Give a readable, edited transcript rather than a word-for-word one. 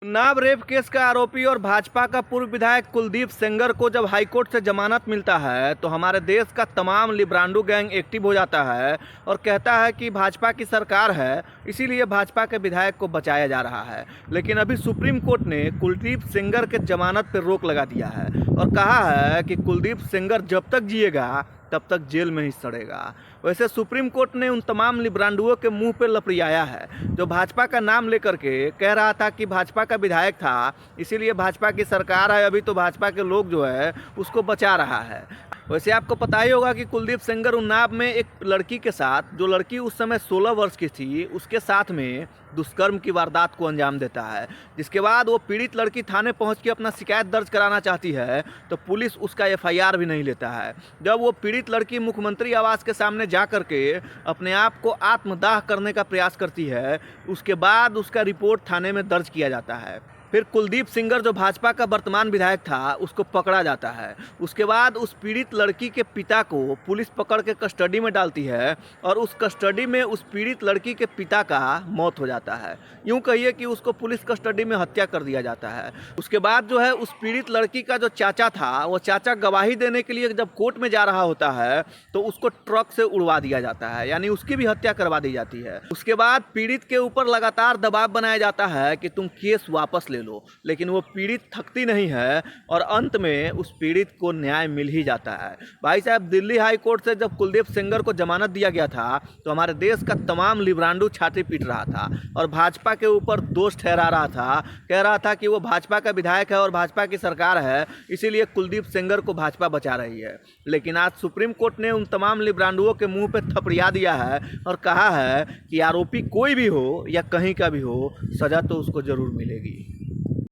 Unnao rape case का आरोपी और भाजपा का पूर्व विधायक कुलदीप सेंगर को जब हाईकोर्ट से जमानत मिलता है तो हमारे देश का तमाम लिब्रांडू गैंग एक्टिव हो जाता है और कहता है कि भाजपा की सरकार है, इसीलिए भाजपा के विधायक को बचाया जा रहा है। लेकिन अभी सुप्रीम कोर्ट ने कुलदीप सेंगर के जमानत पर रोक लगा दिया है और कहा है कि कुलदीप सेंगर जब तक जिएगा तब तक जेल में ही सड़ेगा। वैसे सुप्रीम कोर्ट ने उन तमाम लिब्रांडुओं के मुंह पे लपड़ियाया है जो भाजपा का नाम लेकर के कह रहा था कि भाजपा का विधायक था, इसीलिए भाजपा की सरकार है, अभी तो भाजपा के लोग जो है उसको बचा रहा है। वैसे आपको पता ही होगा कि कुलदीप सेंगर उन्नाव में एक लड़की के साथ, जो लड़की उस समय 16 वर्ष की थी, उसके साथ में दुष्कर्म की वारदात को अंजाम देता है। जिसके बाद वो पीड़ित लड़की थाने पहुंच के अपना शिकायत दर्ज कराना चाहती है तो पुलिस उसका एफआईआर भी नहीं लेता है। जब वो पीड़ित लड़की मुख्यमंत्री आवास के सामने जा कर के अपने आप को आत्मदाह करने का प्रयास करती है, उसके बाद उसका रिपोर्ट थाने में दर्ज किया जाता है। फिर कुलदीप सेंगर जो भाजपा का वर्तमान विधायक था उसको पकड़ा जाता है। उसके बाद उस पीड़ित लड़की के पिता को पुलिस पकड़ के कस्टडी में डालती है और उस कस्टडी में उस पीड़ित लड़की के पिता का मौत हो जाता है। यूँ कहिए कि उसको पुलिस कस्टडी में हत्या कर दिया जाता है। उसके बाद जो है उस पीड़ित लड़की का जो चाचा था, वो चाचा गवाही देने के लिए जब कोर्ट में जा रहा होता है तो उसको ट्रक से उड़वा दिया जाता है, यानी उसकी भी हत्या करवा दी जाती है। उसके बाद पीड़ित के ऊपर लगातार दबाव बनाया जाता है कि तुम केस वापस ले लो, लेकिन वो पीड़ित थकती नहीं है और अंत में उस पीड़ित को न्याय मिल ही जाता है। भाई साहब, दिल्ली हाई कोर्ट से जब कुलदीप सेंगर को जमानत दिया गया था तो हमारे देश का तमाम लिब्रांडू छाती पीट रहा था और भाजपा के ऊपर दोष ठहरा रहा था, कह रहा था कि वो भाजपा का विधायक है और भाजपा की सरकार है, इसीलिए कुलदीप सेंगर को भाजपा बचा रही है। लेकिन आज सुप्रीम कोर्ट ने उन तमाम लिब्रांडुओं के मुंह पे थपड़िया दिया है और कहा है कि आरोपी कोई भी हो या कहीं का भी हो, सजा तो उसको जरूर मिलेगी।